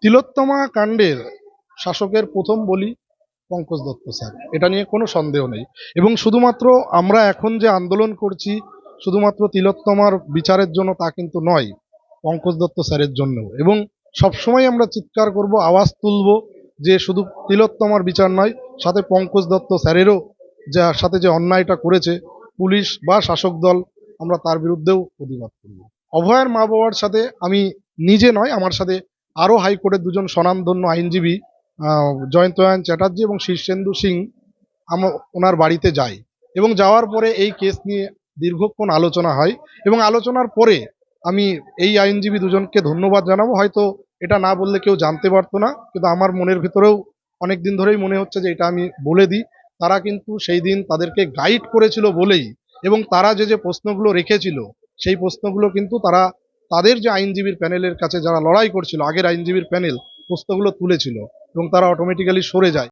তিলোত্তমা কাণ্ডের শাসকের প্রথম বলি পঙ্কজ দত্ত স্যার, এটা নিয়ে কোনো সন্দেহ নেই। এবং শুধুমাত্র আমরা এখন যে আন্দোলন করছি শুধুমাত্র তিলোত্তমার বিচারের জন্য তা কিন্তু নয়, পঙ্কজ দত্ত স্যারের জন্য। এবং সবসময় আমরা চিৎকার করব, আওয়াজ তুলব যে শুধু তিলোত্তমার বিচার নয়, সাথে পঙ্কজ দত্ত স্যারেরও সাথে যে অন্যায়টা করেছে পুলিশ বা শাসক দল, আমরা তার বিরুদ্ধেও প্রতিবাদ করব। অভয়ার মা বাবার সাথে আমি নিজে নয়, আমার সাথে আরও হাইকোর্টের দুজন স্বনামধন্য আইনজীবী জয়ন্তয়ান চ্যাটার্জি এবং শীর্ষেন্দু সিং ওনার বাড়িতে যাই। এবং যাওয়ার পরে এই কেস নিয়ে দীর্ঘক্ষণ আলোচনা হয় এবং আলোচনার পরে আমি এই আইনজীবী দুজনকে ধন্যবাদ জানাবো। হয়তো এটা না বললে কেউ জানতে পারতো না, কিন্তু আমার মনের ভেতরেও অনেক দিন ধরেই মনে হচ্ছে যে এটা আমি বলে দিই। তারা কিন্তু সেই দিন তাদেরকে গাইড করেছিল বলেই, এবং তারা যে যে প্রশ্নগুলো রেখেছিল সেই প্রশ্নগুলো কিন্তু তারা তাদের যে আইনজীবীর প্যানেলের কাছে যারা লড়াই করছিল, আগের আইনজীবীর প্যানেল প্রশ্নগুলো তুলেছিল এবং তারা অটোমেটিক্যালি সরে যায়।